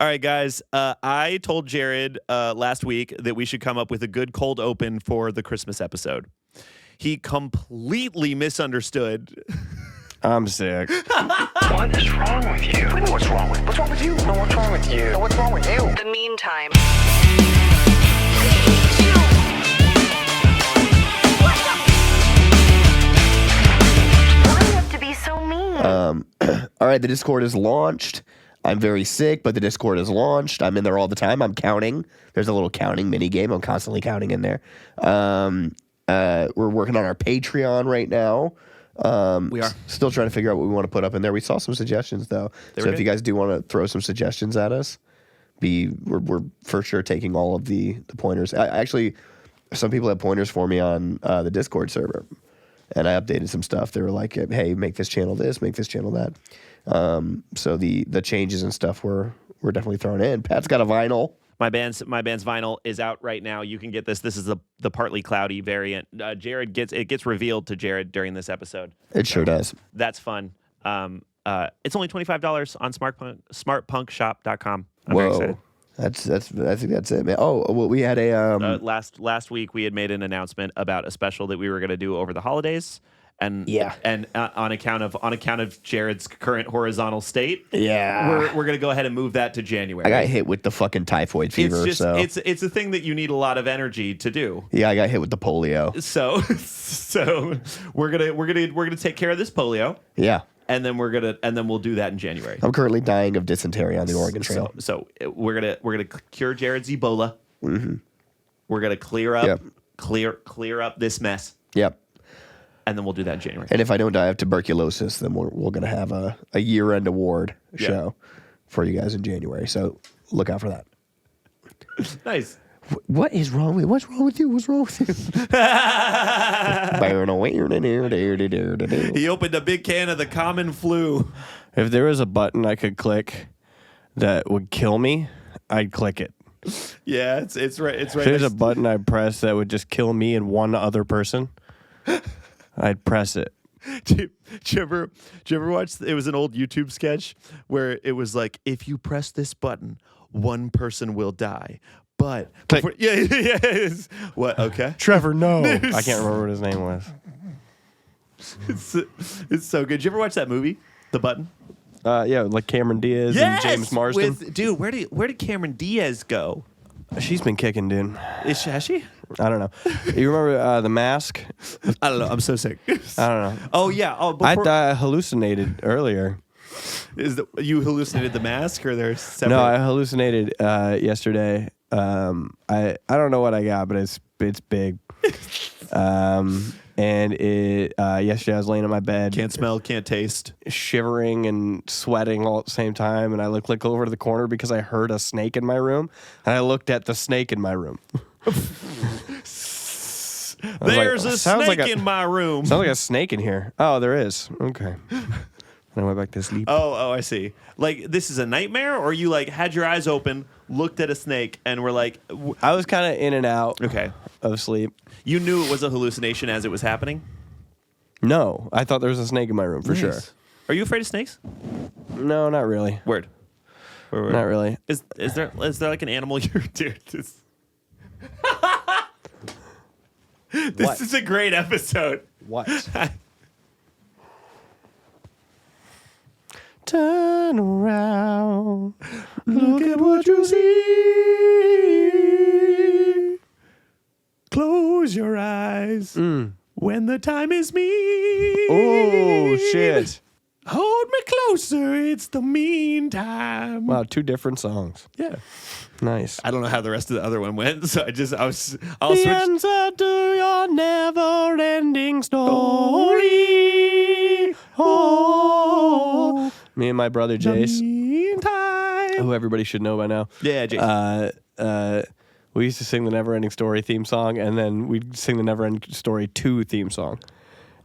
All right, guys. I told Jared last week that we should come up with a good cold open for the Christmas episode. He completely misunderstood. I'm sick. What is wrong with you? I know what's wrong with you. What's wrong with you? No, what's wrong with you? No, what's wrong with you? The meantime. Why do you have to be so mean? All right, the Discord is launched. I'm very sick, but the Discord is launched. I'm in there all the time. I'm counting. There's a little counting mini game. I'm constantly counting in there. We're working on our Patreon right now. We are still trying to figure out what we want to put up in there. We saw some suggestions though, so if you guys do want to throw some suggestions at us, we're for sure taking all of the pointers. Actually, some people have pointers for me on the Discord server, and I updated some stuff. They were like, "Hey, make this channel this, make this channel that." So the changes and stuff we're definitely throwing in. Pat's got a vinyl. My band's vinyl is out right now. You can get this. This is the partly cloudy variant. Jared gets revealed to Jared during this episode. It sure does. That's fun. It's only $25 on smartpunkshop.com. I'm very Whoa, excited. I think that's it, man. Oh, well, we had a last week we had made an announcement about a special that we were going to do over the holidays. And on account of Jared's current horizontal state, we're gonna go ahead and move that to January. I got hit with the fucking typhoid fever. It's a thing that you need a lot of energy to do. Yeah, I got hit with the polio. So we're gonna take care of this polio. Yeah, and then we'll do that in January. I'm currently dying of dysentery on the Oregon Trail. So we're gonna cure Jared's Ebola. Mm-hmm. We're gonna clear up this mess. Yep. And then we'll do that in January. And if I don't die of tuberculosis, then we're going to have a year-end award show for you guys in January. So look out for that. Nice. What's wrong with you? What's wrong with you? He opened a big can of the common flu. If there was a button I could click that would kill me, I'd click it. Yeah, it's right. It's right. If there's a button I press that would just kill me and one other person, I'd press it. Did you ever watch? It was an old YouTube sketch where it was like, if you press this button, one person will die. But what? Okay, Trevor, no, I can't remember what his name was. It's so good. Did you ever watch that movie, The Button? Yeah, like Cameron Diaz and James Marsden. Dude, where did Cameron Diaz go? She's been kicking, dude. Has she? I don't know. You remember The Mask? I don't know. I'm so sick. I don't know. Oh, yeah. Oh, I hallucinated earlier. You hallucinated The Mask, or there's separate? No, I hallucinated yesterday. I don't know what I got, but it's big. And yesterday I was laying in my bed. Can't smell, can't taste. Shivering and sweating all at the same time. And I look over to the corner because I heard a snake in my room. And I looked at the snake in my room. There's a snake in my room. Sounds like a snake in here. Oh, there is. Okay. And I went back to sleep. Oh, I see. Like, this is a nightmare? Or you, like, had your eyes open, looked at a snake, and were like... I was kind of in and out of sleep. You knew it was a hallucination as it was happening? No. I thought there was a snake in my room, for sure. Are you afraid of snakes? No, not really. Word. Not really. Is there like an animal you're... Dude, this is a great episode. What? Turn around, look at what you see. Close your eyes when the time is me. Oh, shit. Hold me closer, it's the meantime. Wow, 2 different songs. Yeah. Nice. I don't know how the rest of the other one went, so I'll switch. The answer to your never-ending story. Oh. Me and my brother Jace, who everybody should know by now. Yeah, Jace. We used to sing the Never-Ending Story theme song, and then we'd sing the Never-Ending Story 2 theme song.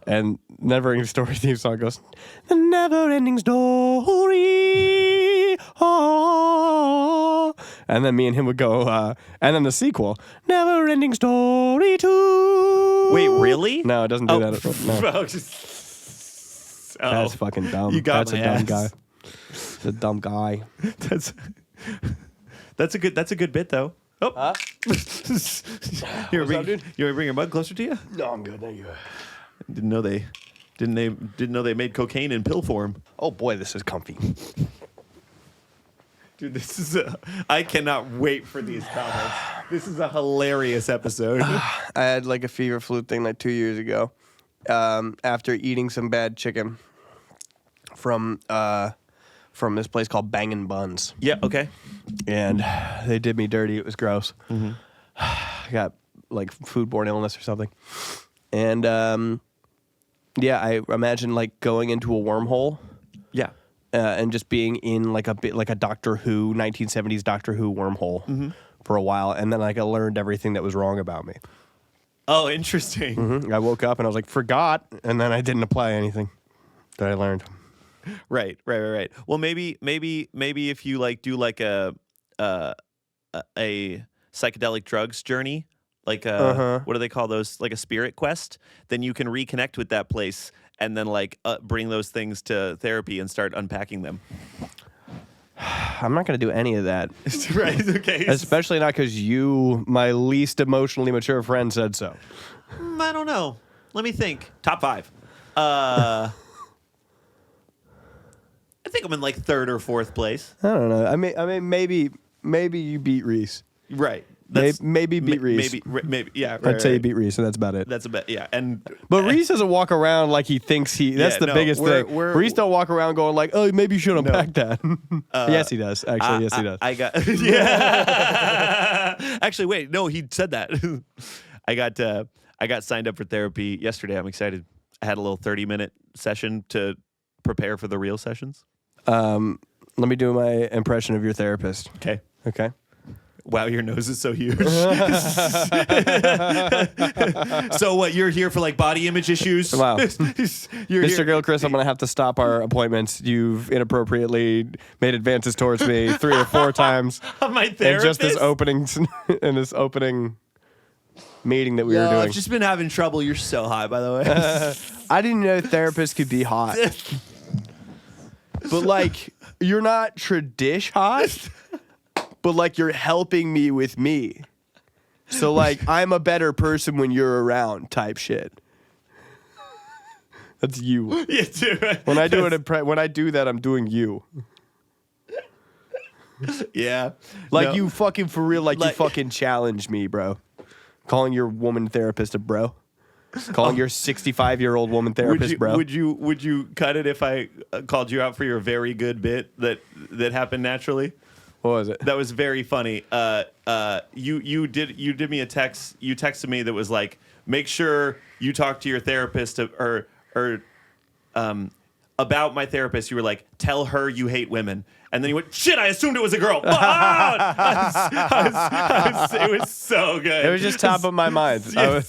And Never-Ending Story theme song goes, the Never-Ending Story. Oh. And then me and him would go, and then the sequel, Never-Ending Story 2. Wait, really? No, it doesn't do that. No. That's fucking dumb. You got That's my a dumb ass. guy. It's a dumb guy. That's a good bit though. Oh, Huh? you want to bring your mug closer to you? No, I'm good. Thank you. Didn't know they made cocaine in pill form. Oh boy, this is comfy. Dude, this is I cannot wait for these comments. This is a hilarious episode. I had like a fever flu thing like 2 years ago, after eating some bad chicken from this place called Bangin' Buns. Yeah, okay. And they did me dirty. It was gross. Mm-hmm. I got like foodborne illness or something. And yeah, I imagine like going into a wormhole. Yeah. And just being in like a bit like a Doctor Who 1970s Doctor Who wormhole for a while, and then like I learned everything that was wrong about me. Oh, interesting. Mm-hmm. I woke up and I was like, forgot, and then I didn't apply anything that I learned. Right. Well, maybe if you like do like a psychedelic drugs journey, like what do they call those? Like a spirit quest, then you can reconnect with that place and then like bring those things to therapy and start unpacking them. I'm not going to do any of that. Right. Okay. Especially not because you, my least emotionally mature friend, said so. I don't know. Let me think. Top 5. I think I'm in like 3rd or 4th place. I don't know. I mean, maybe you beat Reese. Right. Maybe beat Reese. Maybe. Yeah. Right, I'd say you beat Reese, and that's about it. That's a bit. Yeah. But Reese doesn't walk around like he thinks he. That's the biggest thing. Reese don't walk around going like, "Oh, maybe you should unpack that." Yes, he does. Actually, yes, he does. I got. Yeah. Actually, wait. No, he said that. I got signed up for therapy yesterday. I'm excited. I had a little 30-minute session to prepare for the real sessions. Let me do my impression of your therapist. Okay. Okay. Wow, your nose is so huge. So what? You're here for like body image issues? Wow. Mr. Gilchrist, I'm going to have to stop our appointments. You've inappropriately made advances towards me 3 or 4 times. My therapist? And just this opening meeting that we were doing. I've just been having trouble. You're so high, by the way. I didn't know therapists could be hot. But like, you're not tradish hot. But like you're helping me with me. So like I'm a better person when you're around type shit. That's you. Yeah, dude. When I do that, I'm doing you. Yeah. Like you fucking for real, like you fucking challenge me, bro. Calling your woman therapist a bro. Calling your 65-year-old woman therapist bro. Would you cut it if I called you out for your very good bit that happened naturally? What was it? That was very funny. You did me a text. You texted me that was like, make sure you talk to your therapist or about my therapist. You were like, tell her you hate women. And then you went, shit, I assumed it was a girl. It was so good. It was just top of my mind. You're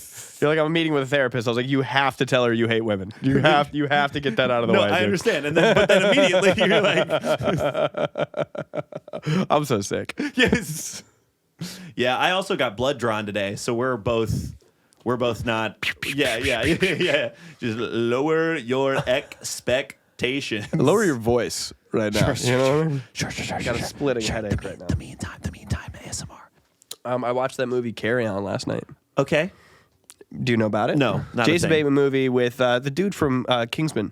like, I'm meeting with a therapist. I was like, you have to tell her you hate women. You have to get that out of the way. No, I understand. But then immediately you're like, I'm so sick. Yes. Yeah, I also got blood drawn today, so we're both not. Yeah. Just lower your expectations. Lower your voice right now. Sure. You know what I mean? Sure. I got a splitting headache right now. The meantime, ASMR. I watched that movie Carry On last night. Okay. Do you know about it? No, not Jason a thing. Bateman movie with the dude from Kingsman,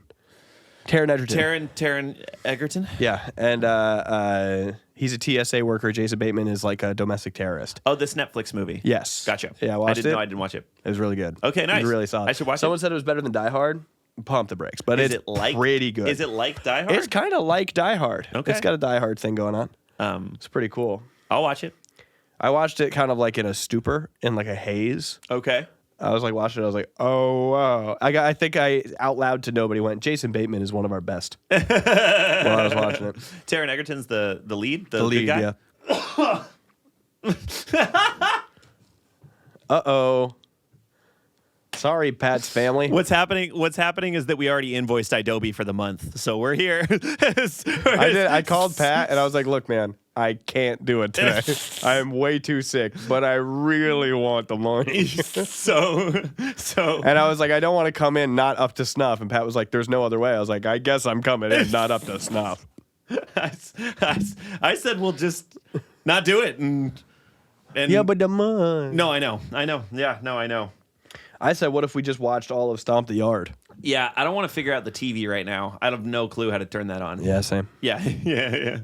Taron Egerton. Taron Egerton? Yeah, and he's a TSA worker. Jason Bateman is like a domestic terrorist. Oh, this Netflix movie. Yes. Gotcha. Yeah, I watched it. No, I didn't watch it. It was really good. Okay, nice. It was really solid. I should watch Someone said it was better than Die Hard. Pump the brakes, but it's pretty good. Is it like Die Hard? It's kind of like Die Hard. Okay. It's got a Die Hard thing going on. It's pretty cool. I'll watch it. I watched it kind of like in a stupor, in like a haze. Okay. I was like watching it. I was like, oh wow! I think I out loud to nobody went, Jason Bateman is one of our best. While I was watching it. Taron Egerton's the lead. The lead, good guy? Yeah. Uh-oh. Sorry, Pat's family. What's happening is that we already invoiced idobi for the month, so we're here. I called Pat and I was like, look, man, I can't do it today. I am way too sick, but I really want the money. so And I was like, I don't want to come in not up to snuff. And Pat was like, there's no other way. I was like, I guess I'm coming in not up to snuff. I said we'll just not do it. And yeah, but the money. No, I know. Yeah, no, I know. I said, what if we just watched all of Stomp the Yard? Yeah, I don't want to figure out the TV right now. I have no clue how to turn that on. Yeah, same. Yeah.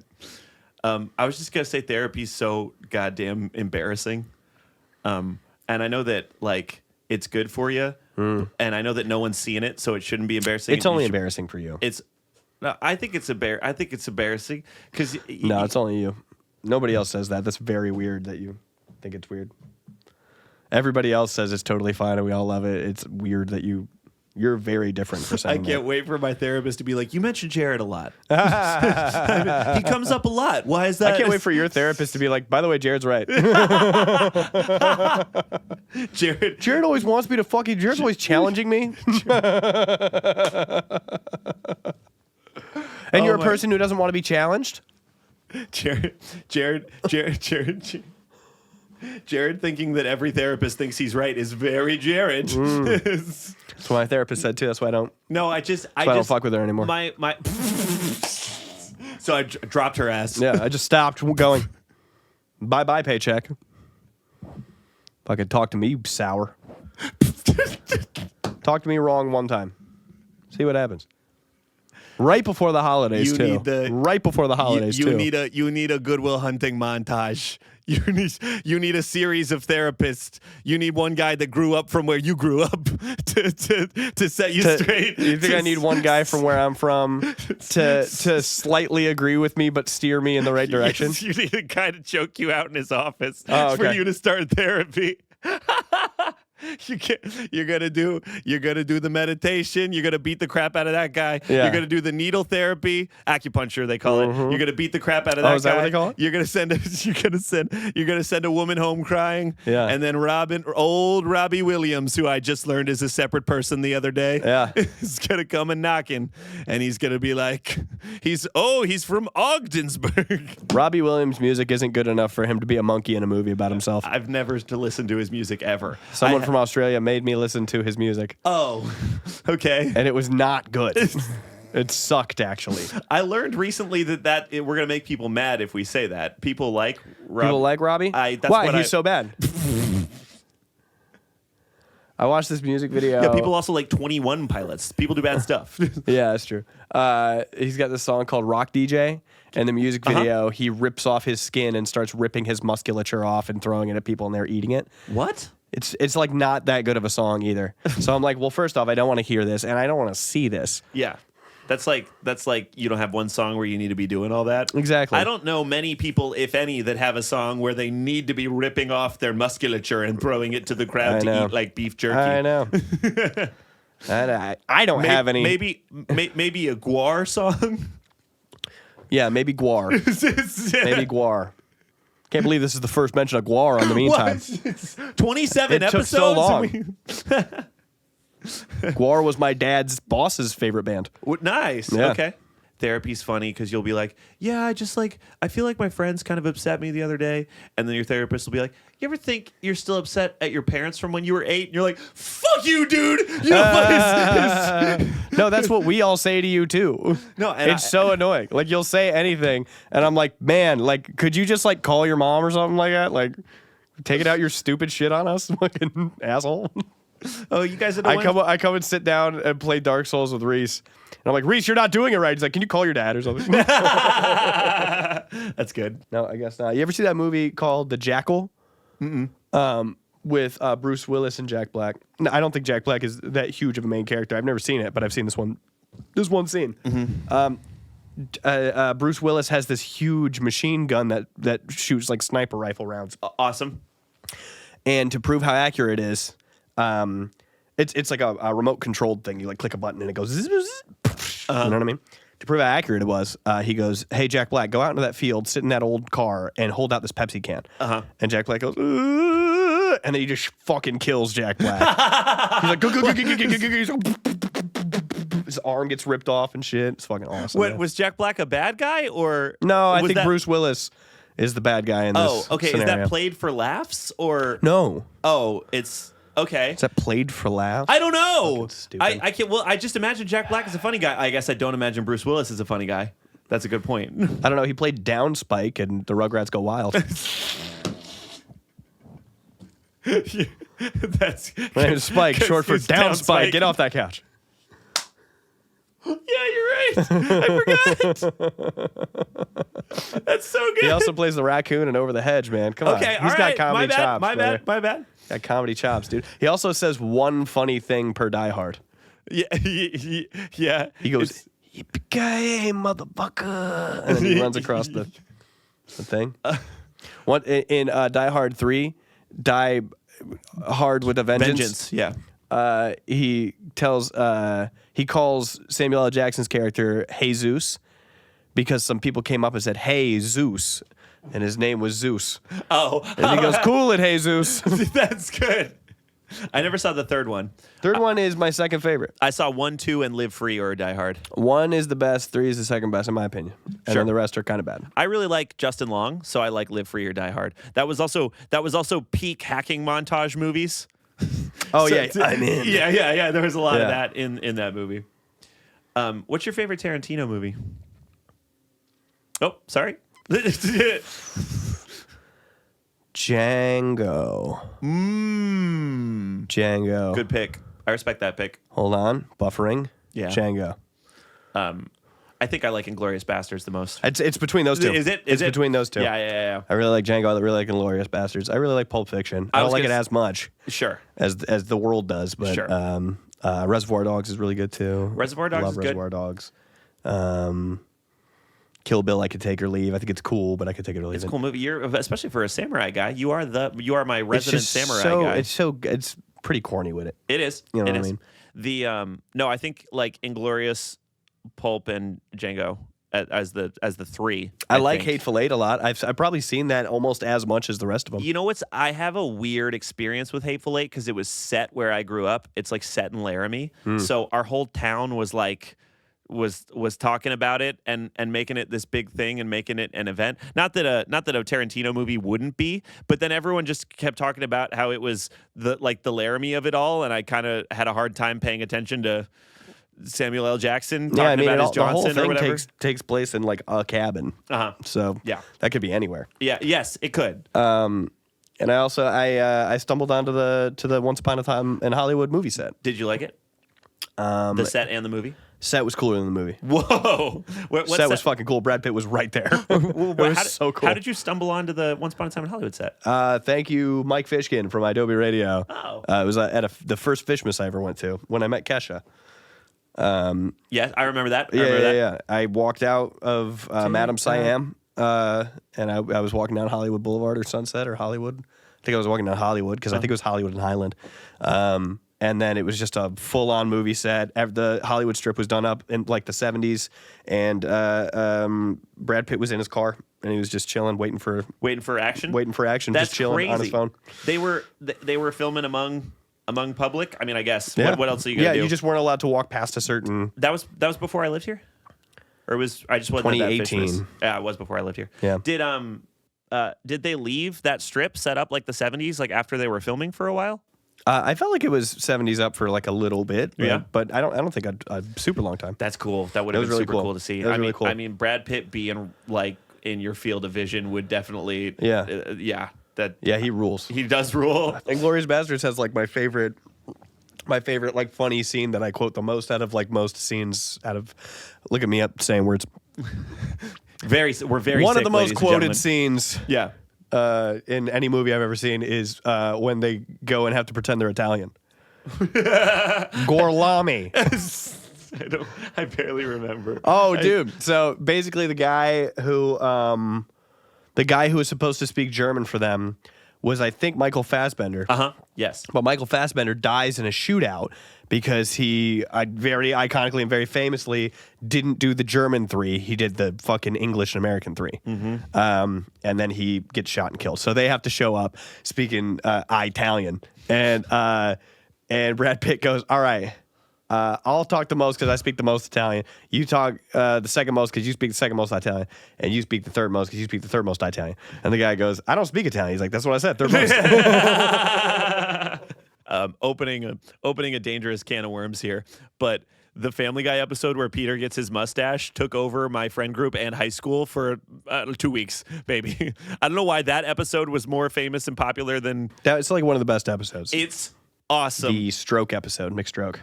I was just gonna say therapy's so goddamn embarrassing. And I know that like it's good for you, and I know that no one's seeing it, so it shouldn't be embarrassing. It's only embarrassing for you. I think it's embarrassing because no, it's only you. Nobody else says that. That's very weird that you think it's weird. Everybody else says it's totally fine and we all love it. It's weird that you're very different for saying I can't wait for my therapist to be like, you mentioned Jared a lot. He comes up a lot. Why is that? I can't wait for your therapist to be like, by the way, Jared's right. Jared always wants me to fucking, Jared's always challenging me. And you're a person who doesn't want to be challenged? Jared thinking that every therapist thinks he's right is very Jared. That's what my therapist said too. That's why I don't. No, I don't fuck with her anymore. So I dropped her ass. Yeah, I just stopped going. Bye paycheck. Fucking talk to me, you sour. Talk to me wrong one time. See what happens. Right before the holidays right before the holidays you need a Goodwill Hunting montage. You need a series of therapists. You need one guy that grew up from where you grew up to set you straight. You think I need one guy from where I'm from to slightly agree with me but steer me in the right direction? Yes, you need a guy to choke you out in his office okay. for you to start therapy. You're gonna do the meditation. You're gonna beat the crap out of that guy. Yeah. You're gonna do the needle therapy, acupuncture they call it. You're gonna beat the crap out of that guy. Is that what they call it? You're gonna send a woman home crying. Yeah. And then old Robbie Williams, who I just learned is a separate person the other day. Yeah. is gonna come and knocking, and he's gonna be like, he's from Ogdensburg. Robbie Williams' music isn't good enough for him to be a monkey in a movie about himself. I've never listened to his music ever. Someone from Australia made me listen to his music. Oh, okay. And it was not good. It sucked, actually. I learned recently that we're going to make people mad if we say that. People like Robbie. People like Robbie? Why? He's so bad. I watched this music video. Yeah, people also like 21 Pilots. People do bad stuff. Yeah, that's true. He's got this song called Rock DJ. And the music video, he rips off his skin and starts ripping his musculature off and throwing it at people, and they're eating it. What? It's like not that good of a song either. So I'm like, well, first off, I don't want to hear this, and I don't want to see this. Yeah. That's like you don't have one song where you need to be doing all that. Exactly. I don't know many people, if any, that have a song where they need to be ripping off their musculature and throwing it to the crowd to eat like beef jerky. I know. I don't have any. Maybe a Guar song. Yeah, maybe Guar. Maybe Guar. Can't believe this is the first mention of Guar on the meantime. 27 episodes? Took so long. Guar was my dad's boss's favorite band. Nice. Yeah. Okay. Therapy's funny because you'll be like, yeah, I feel like my friends kind of upset me the other day. And then your therapist will be like, you ever think you're still upset at your parents from when you were 8? And you're like, fuck you, dude. No, that's what we all say to you too. No, it's so annoying. Like you'll say anything and I'm like, man, like, could you just like call your mom or something like that? Like take it out your stupid shit on us, fucking asshole. Oh, you guys are I come and sit down and play Dark Souls with Reese. And I'm like, Reese, you're not doing it right. He's like, can you call your dad or something? That's good. No, I guess not. You ever see that movie called The Jackal? With Bruce Willis and Jack Black. No, I don't think Jack Black is that huge of a main character. I've never seen it, but I've seen this one scene. Bruce Willis has this huge machine gun that shoots like sniper rifle rounds. Awesome. And to prove how accurate it is, it's like a remote controlled thing. You like click a button and it goes zzz, zzz, you know what I mean? To prove how accurate it was, he goes, hey, Jack Black, go out into that field, sit in that old car, and hold out this Pepsi can. And Jack Black goes, and then he just fucking kills Jack Black. He's like, go. His arm gets ripped off and shit. It's fucking awesome. What, was Jack Black a bad guy or? No, I think Bruce Willis is the bad guy in this. Oh, okay. scenario. Is that played for laughs or? No. Oh, it's. Okay. Is that played for laughs? I don't know. Stupid. I can't. Well, I just imagine Jack Black is a funny guy. I guess I don't imagine Bruce Willis is a funny guy. That's a good point. I don't know. He played Down Spike and the Rugrats Go Wild. My name is Spike, short for Down Spike. Get off that couch. Yeah, you're right. I forgot. That's so good. He also plays the raccoon and Over the Hedge, man. Come on. Okay, He's got comedy chops. My bad. Got comedy chops, dude. He also says one funny thing per Die Hard. Yeah. He goes, "Yippee-ki-yay, motherfucker," and then he runs across the thing. What in Die Hard 3, Die Hard with a Vengeance. Yeah. He calls Samuel L. Jackson's character Jesus because some people came up and said, "Hey, Zeus," and his name was Zeus. Oh. And he goes, "Cool it, Jesus." That's good. I never saw the third one. Third one is my second favorite. I saw 1, 2, and Live Free or Die Hard. 1 is the best, 3 is the second best, in my opinion. And then the rest are kind of bad. I really like Justin Long, so I like Live Free or Die Hard. That was also peak hacking montage movies. Oh, yeah, I'm in. Yeah. There was a lot of that in that movie. What's your favorite Tarantino movie? Oh, sorry. Django. Django. Good pick. I respect that pick. Hold on. Buffering. Yeah. Django. I think I like Inglourious Bastards the most. It's between those two. Is it? It's between those two. Yeah. I really like Django. I really like Inglourious Bastards. I really like Pulp Fiction. I don't like it as much. Sure. As the world does, but Sure. Reservoir Dogs is really good too. Reservoir Dogs is good. Reservoir Dogs. Kill Bill, I could take or leave. I think it's cool, but I could take it or leave. It's a cool movie. You're especially for a samurai guy. You are my resident samurai guy. It's pretty corny with it. It is. You know what I mean? No, I think like Inglourious, Pulp, and Django as the three. I like Hateful Eight a lot. I've probably seen that almost as much as the rest of them. You know what's? I have a weird experience with Hateful Eight because it was set where I grew up. It's like set in Laramie, so our whole town was like. Was talking about it and making it this big thing and making it an event. Not that a Tarantino movie wouldn't be, but then everyone just kept talking about how it was the Laramie of it all, and I kind of had a hard time paying attention to Samuel L. Jackson talking about his Johnson the whole or whatever. takes place in like a cabin. So that could be anywhere. Yeah. Yes, it could. And I also I stumbled onto the Once Upon a Time in Hollywood movie set. Did you like it? The set and the movie. Set was cooler than the movie. Whoa! Set was fucking cool. Brad Pitt was right there. It was so cool. How did you stumble onto the Once Upon a Time in Hollywood set? Thank you, Mike Fishkin from idobi Radio. Oh. It was at the first Fishmas I ever went to when I met Kesha. Yeah, I remember that. Yeah. I walked out of Madame Siam, and I was walking down Hollywood Boulevard or Sunset or Hollywood. I think I was walking down Hollywood because I think it was Hollywood and Highland. And then it was just a full-on movie set. The Hollywood Strip was done up in like the 70s, and Brad Pitt was in his car, and he was just chilling, waiting for action. That's just chilling on his phone. They were filming among public. I mean, I guess. Yeah. What else are you gonna do? Yeah, you just weren't allowed to walk past a certain. That was before I lived here, or I just wasn't 2018. Yeah, it was before I lived here. Yeah. Did they leave that strip set up like the 70s, like after they were filming for a while? I felt like it was 70s up for like a little bit, but I don't think a super long time. That's cool. That would have been really super cool to see. Really cool. I mean, Brad Pitt being like in your field of vision would definitely, he rules. He does rule. Inglourious Basterds has like my favorite like funny scene that I quote the most out of like most scenes out of. Look at me up saying words. We're very one sick, of the most quoted scenes. Yeah. In any movie I've ever seen is when they go and have to pretend they're Italian. Gorlami. I barely remember. Oh, dude. So basically the guy who was supposed to speak German for them was, I think, Michael Fassbender. Yes. But Michael Fassbender dies in a shootout because he very iconically and very famously didn't do the German 3. He did the fucking English and American 3. And then he gets shot and killed. So they have to show up speaking Italian. And Brad Pitt goes, all right, I'll talk the most because I speak the most Italian. You talk the second most because you speak the second most Italian. And you speak the third most because you speak the third most Italian. And the guy goes, I don't speak Italian. He's like, that's what I said, third most. Opening a dangerous can of worms here, but the Family Guy episode where Peter gets his mustache took over my friend group and high school for 2 weeks, baby. I don't know why that episode was more famous and popular than... It's like one of the best episodes. It's awesome. The stroke episode, McStroke,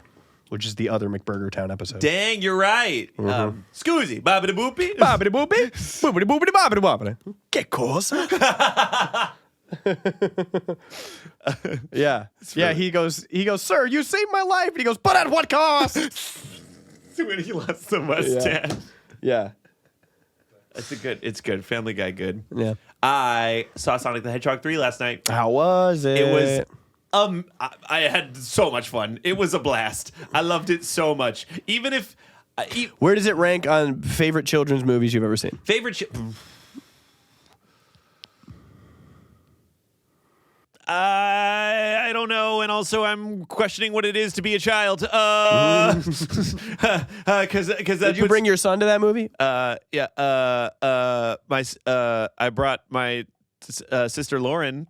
which is the other McBurger Town episode. Dang, you're right. Scoozy, bobbity boopy. Bobbity boopy, boopity boopity bobbity bobbity. Get cosa. Yeah. Yeah, he goes, sir, you saved my life. And he goes, but at what cost? When he lost the mustache. Yeah. It's good. Family Guy good. Yeah. I saw Sonic the Hedgehog 3 last night. How was it? It was I had so much fun. It was a blast. I loved it so much. Even if where does it rank on favorite children's movies you've ever seen? I don't know, and also I'm questioning what it is to be a child. Because Did you bring your son to that movie? Yeah. I brought my sister Lauren.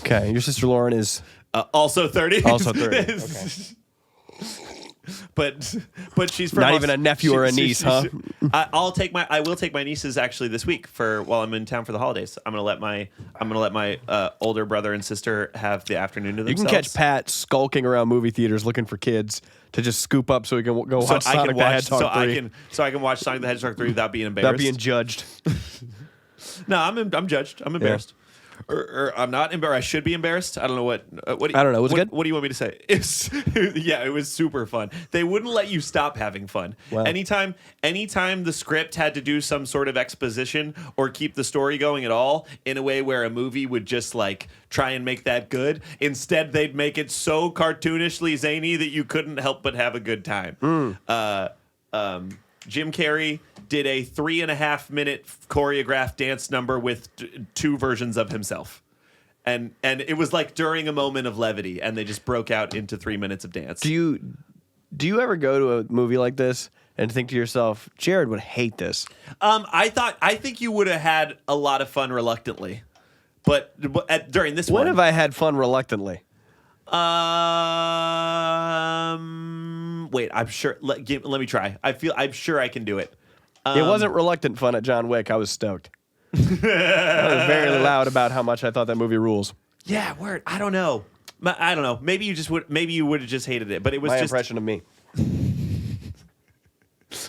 Okay, your sister Lauren is also 30. Also 30. Okay. But she's from not even a nephew or a niece, huh? I will take my nieces actually this week while I'm in town for the holidays. I'm gonna let my older brother and sister have the afternoon to themselves. You can catch Pat skulking around movie theaters looking for kids to just scoop up so he can go watch Sonic the Hedgehog 3. So I can watch Sonic the Hedgehog 3 without being embarrassed. Without being judged. No, I'm judged. I'm embarrassed. Or I'm not embarrassed. I should be embarrassed. I don't know what. I don't know. Was it good? What do you want me to say? It was super fun. They wouldn't let you stop having fun. Wow. Anytime the script had to do some sort of exposition or keep the story going at all in a way where a movie would just like try and make that good, instead they'd make it so cartoonishly zany that you couldn't help but have a good time. Jim Carrey did a 3.5-minute choreographed dance number with two versions of himself. And it was like during a moment of levity, and they just broke out into 3 minutes of dance. Do you ever go to a movie like this and think to yourself, Jared would hate this? I think you would have had a lot of fun reluctantly. But during this one. When have I had fun reluctantly? Wait, I'm sure. Let me try. I'm sure I can do it. It wasn't reluctant fun at John Wick. I was stoked. I was very loud about how much I thought that movie rules. Yeah, word. I don't know. Maybe you would have just hated it, but it was my just impression of me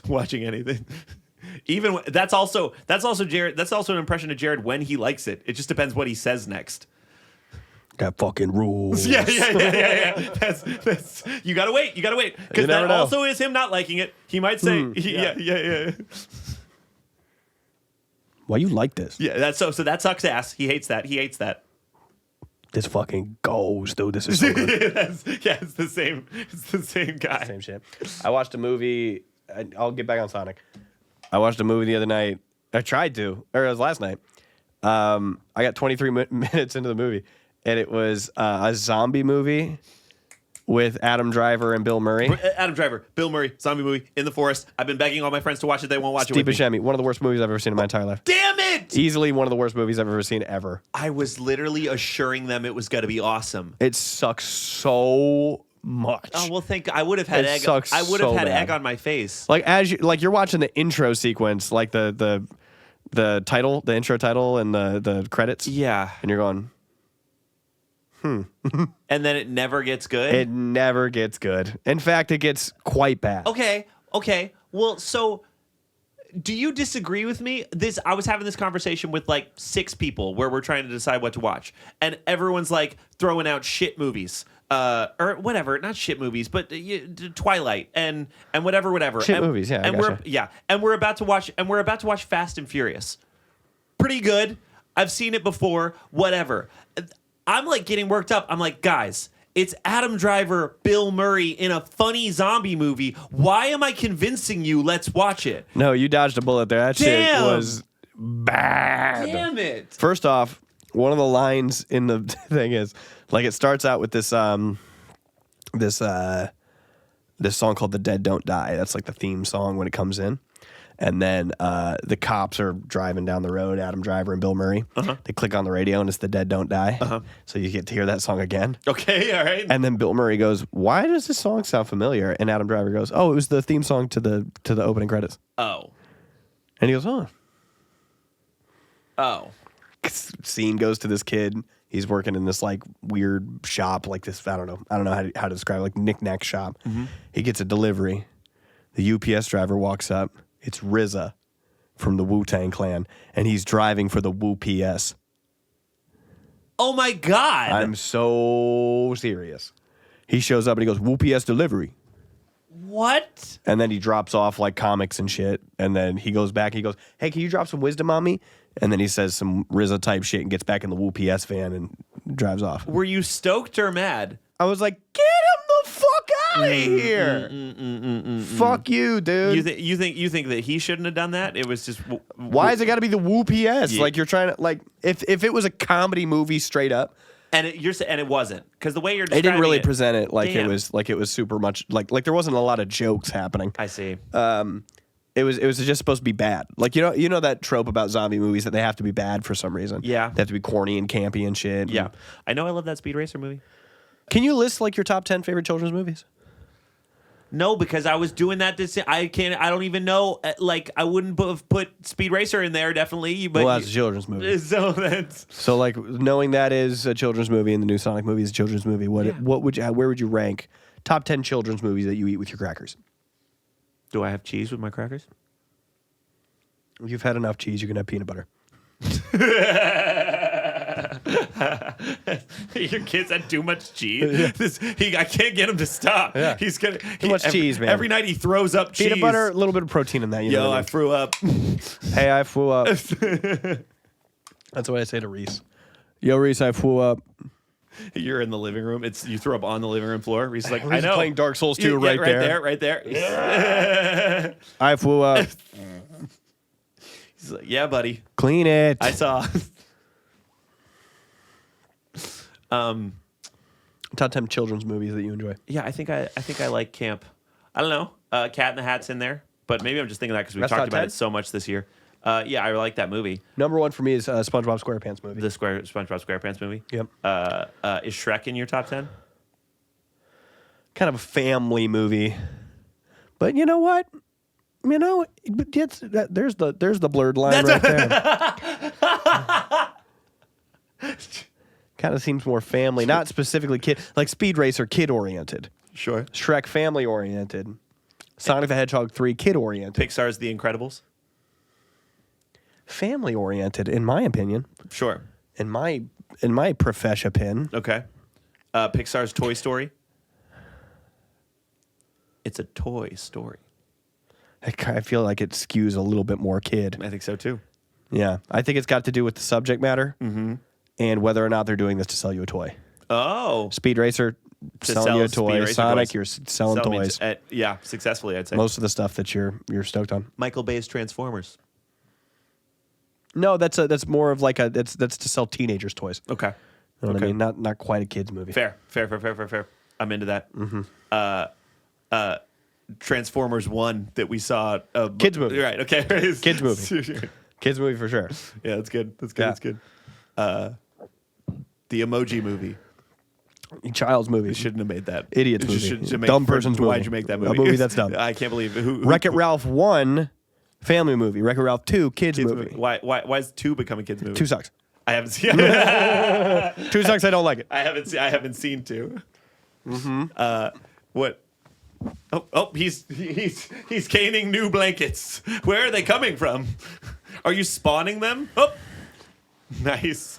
watching anything. Even that's also Jared. That's also an impression of Jared when he likes it. It just depends what he says next. Got fucking rules. Yeah. That's you gotta wait. Because that also is him not liking it. He might say, yeah. Why you like this? Yeah, that's so that sucks ass. He hates that. This fucking goes, dude. This is so good. It's the same guy. Same shit. I watched a movie. I'll get back on Sonic. I watched a movie the other night. I tried to, or it was last night. I got 23 minutes into the movie. And it was a zombie movie with Adam Driver and Bill Murray. Adam Driver, Bill Murray, zombie movie in the forest. I've been begging all my friends to watch it. They won't watch it with me. Steve Buscemi, one of the worst movies I've ever seen in my entire life. Damn it! Easily one of the worst movies I've ever seen ever. I was literally assuring them it was going to be awesome. It sucks so much. Oh well, I would have had egg. I would have had egg on my face. Like you're watching the intro sequence, like the title, the intro title, and the credits. Yeah, and you're going. And then it never gets good? It never gets good. In fact, it gets quite bad. Okay. Well, so do you disagree with me? I was having this conversation with like 6 people where we're trying to decide what to watch. And everyone's like throwing out shit movies. Or whatever, not shit movies, but Twilight and whatever. Shit movies, yeah. And we're about to watch Fast and Furious. Pretty good. I've seen it before, whatever. I'm like getting worked up. I'm like, guys, it's Adam Driver, Bill Murray in a funny zombie movie. Why am I convincing you? Let's watch it. No, you dodged a bullet there. That shit was bad. Damn it. First off, one of the lines in the thing is like it starts out with this song called "The Dead Don't Die." That's like the theme song when it comes in. And then the cops are driving down the road, Adam Driver and Bill Murray. They click on the radio, and it's The Dead Don't Die. So you get to hear that song again. Okay, all right. And then Bill Murray goes, "Why does this song sound familiar?" And Adam Driver goes, "Oh, it was the theme song to the opening credits." Oh. And he goes, "Oh." Oh. Scene goes to this kid. He's working in this like weird shop, like this. I don't know how to describe it, like knick-knack shop. He gets a delivery. The UPS driver walks up. It's RZA from the Wu-Tang Clan, and he's driving for the Wu-PS. Oh my God! I'm so serious. He shows up and he goes, "Wu-PS delivery." What? And then he drops off like comics and shit. And then he goes back and he goes, "Hey, can you drop some wisdom on me?" And then he says some RZA type shit and gets back in the Wu-PS van and drives off. Were you stoked or mad? I was like, "Get him the fuck out of here! Fuck you, dude." You think that he shouldn't have done that? It was just Why has it got to be the Wu-PS? Like you're trying to like if it was a comedy movie straight up. And it wasn't, because the way you're They describing didn't really present it like Damn. it was super much like there wasn't a lot of jokes happening. I see. It was just supposed to be bad. Like you know that trope about zombie movies that they have to be bad for some reason. Yeah. They have to be corny and campy and shit. Yeah. I know I love that Speed Racer movie. Can you list like your top 10 favorite children's movies? No, because I was doing that this. I don't even know. Like, I wouldn't have put Speed Racer in there, definitely. But Well, that's a children's movie. So like knowing that is a children's movie and the new Sonic movie is a children's movie. Where would you rank top 10 children's movies that you eat with your crackers? Do I have cheese with my crackers? You've had enough cheese. You can have peanut butter. Your kids had too much cheese. I can't get him to stop. Yeah. He's gonna Too much cheese, man. Every night he throws up cheese. Peanut butter, a little bit of protein in that. You know Yo, what I I mean? threw up. Hey, I flew up. That's what I say to Reese. Yo, Reese, I flew up. You're in the living room. You threw up on the living room floor. He's like, I Reese is know. playing Dark Souls 2 right there. Right there. I flew up. He's like, yeah, buddy. Clean it. I saw. Top 10 children's movies that you enjoy. Yeah, I think I like camp. I don't know. Cat in the Hat's in there, but maybe I'm just thinking that because we've That's talked top about 10? it so much this year. Yeah, I like that movie. Number one for me is SpongeBob SquarePants movie. The SpongeBob SquarePants movie. Yep. Is Shrek in your top 10? Kind of a family movie. But you know what? You know, there's the blurred line right there. Kind of seems more family, not specifically kid. Like Speed Racer, kid oriented. Sure. Shrek, family oriented. Sonic the Hedgehog 3, kid oriented. Pixar's The Incredibles. Family oriented, in my opinion. Sure. In my profession pin. Okay. Pixar's Toy Story. It's a toy story. I feel like it skews a little bit more kid. I think so too. Yeah. I think it's got to do with the subject matter and whether or not they're doing this to sell you a toy. Oh. Speed Racer, selling you a toy. Sonic, you're selling toys. Yeah, successfully, I'd say. Most of the stuff that you're stoked on. Michael Bay's Transformers. No, that's more of like that's to sell teenagers toys. Okay. You know what I mean? Not quite a kid's movie. Fair. I'm into that. Transformers 1 that we saw. Kids movie. Right, okay. Kids movie. Kids movie for sure. Yeah, that's good. Yeah. That's good. The Emoji Movie. Child's movie. You shouldn't have made that. Idiot's You movie. shouldn't have Dumb person's movie. Why'd you make that movie? A movie that's dumb. I can't believe it. Who Wreck-It Ralph 1, family movie. Wreck-It Ralph 2, kids movie. Why is 2 become a kids movie? 2 sucks. I haven't seen 2 sucks, I don't like it. I haven't seen 2. What? Oh, he's caning new blankets. Where are they coming from? Are you spawning them? Oh, nice.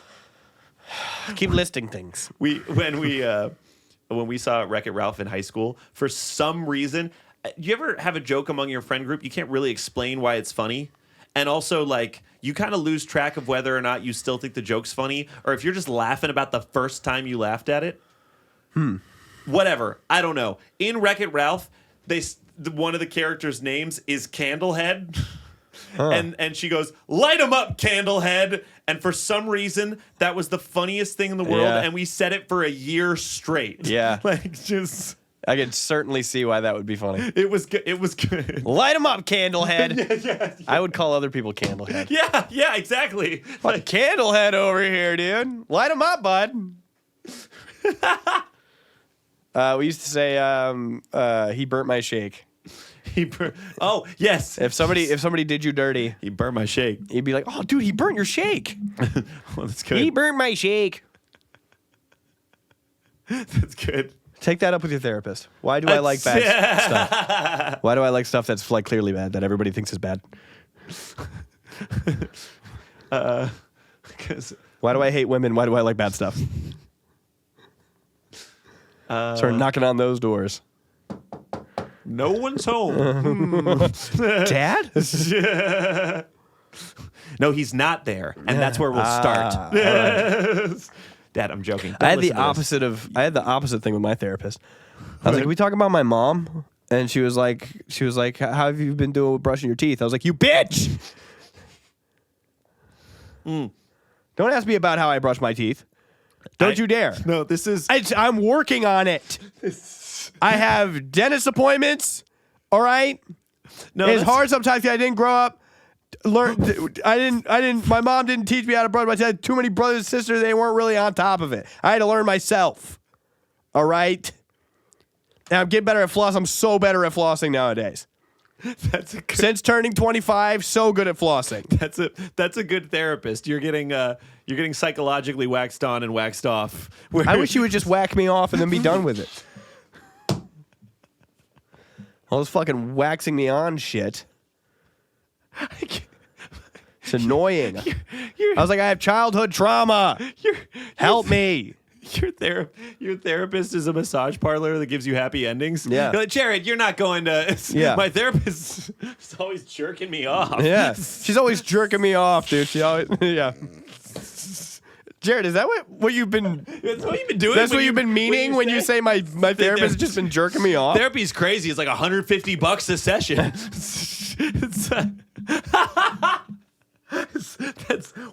Keep listing things. When we saw Wreck-It Ralph in high school, for some reason, do you ever have a joke among your friend group? You can't really explain why it's funny. And also, like, you kind of lose track of whether or not you still think the joke's funny, or if you're just laughing about the first time you laughed at it. Whatever. I don't know. In Wreck-It Ralph, one of the characters' names is Candlehead. And she goes, "Light 'em up, Candlehead." And for some reason, that was the funniest thing in the world. Yeah. And we said it for a year straight. Yeah. Like, just... I can certainly see why that would be funny. It was good. It was good. Light him up, Candlehead. Yeah. I would call other people Candlehead. Yeah, exactly. Like, Candlehead over here, dude. Light him up, bud. We used to say, he burnt my shake. Oh, yes. If somebody did you dirty, He burned my shake. he'd be like, "Oh, dude, he burnt your shake. Well, that's good. He burnt my shake." That's good. Take that up with your therapist. Why do I like bad stuff? Why do I like stuff that's like clearly bad that everybody thinks is bad? Why do I hate women? Why do I like bad stuff? Start knocking on those doors. No one's home. Dad? No, he's not there, and that's where we'll start. Right. Dad, I'm joking. I had the opposite thing with my therapist. I was like, "Are we talking about my mom?" And she was like, "How have you been doing with brushing your teeth?" I was like, "You bitch! Don't ask me about how I brush my teeth. Don't you dare." No, this is. I'm working on it. I have dentist appointments. All right. No, it's hard sometimes. I didn't grow up. I didn't. My mom didn't teach me how to brush my teeth. I had too many brothers and sisters. They weren't really on top of it. I had to learn myself. All right. And I'm getting better at floss. I'm so better at flossing nowadays. Since turning 25, so good at flossing. That's a good therapist. You're getting psychologically waxed on and waxed off. I wish you would just whack me off and then be done with it. All this fucking waxing me on shit. It's annoying. I was like, I have childhood trauma. Help me. Your therapist is a massage parlor that gives you happy endings. Yeah. You're like, Jared, you're not going to. Yeah. My therapist is always jerking me off. Yeah. She's always jerking me off, dude. She always, yeah. Jared, is that what you've been? That's what you've been doing. That's what you've been meaning when you say my therapist has just been jerking me off. Therapy's crazy. It's like $150 a session.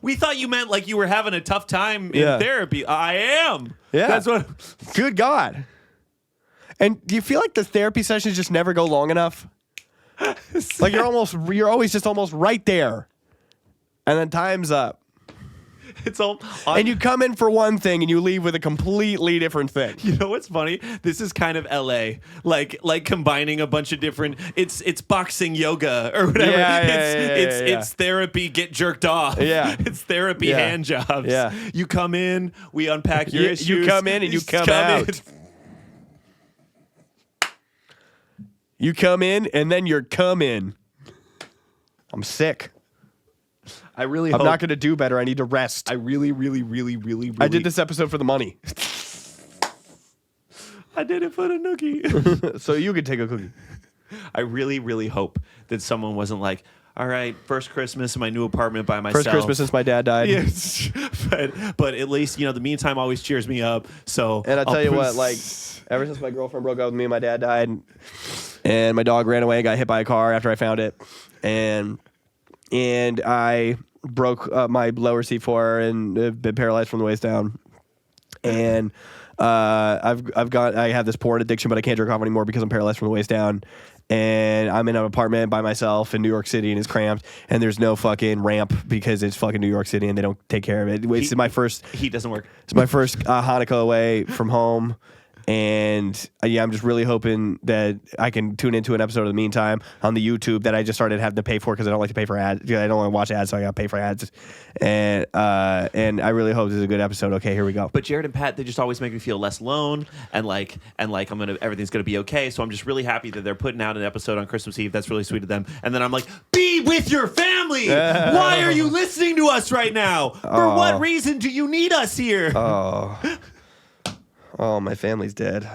We thought you meant like you were having a tough time in therapy. I am. Yeah. That's what. Good God. And do you feel like the therapy sessions just never go long enough? Like you're always just almost right there, and then time's up. It's all, and you come in for one thing and you leave with a completely different thing. You know what's funny? This is kind of LA, like combining a bunch of different. It's boxing yoga or whatever. It's therapy. Get jerked off. Yeah, it's therapy hand jobs. Yeah, you come in, we unpack your issues. You come in and you come out. You come in and then you're coming. I'm sick. I'm not going to do better. I need to rest. I really. I did this episode for the money. I did it for the nookie. So you could take a cookie. I really hope that someone wasn't like, all right, first Christmas in my new apartment by myself. First Christmas since my dad died. Yes. But at least, the meantime always cheers me up. So and I'll tell you what, like, ever since my girlfriend broke up with me and my dad died, and my dog ran away and got hit by a car after I found it, and I broke my lower C4 and have been paralyzed from the waist down. And I have this porn addiction, but I can't jerk off anymore because I'm paralyzed from the waist down. And I'm in an apartment by myself in New York City, and it's cramped. And there's no fucking ramp because it's fucking New York City, and they don't take care of it. It's my first. Heat doesn't work. It's my first Hanukkah away from home. And I'm just really hoping that I can tune into an episode of the meantime on the YouTube that I just started having to pay for because I don't like to pay for ads. I don't want to watch ads, so I got to pay for ads. And I really hope this is a good episode. Okay, here we go. But Jared and Pat, they just always make me feel less alone and like everything's gonna be okay. So I'm just really happy that they're putting out an episode on Christmas Eve. That's really sweet of them. And then I'm like, be with your family. Why are you listening to us right now? For what reason do you need us here? Oh, my family's dead.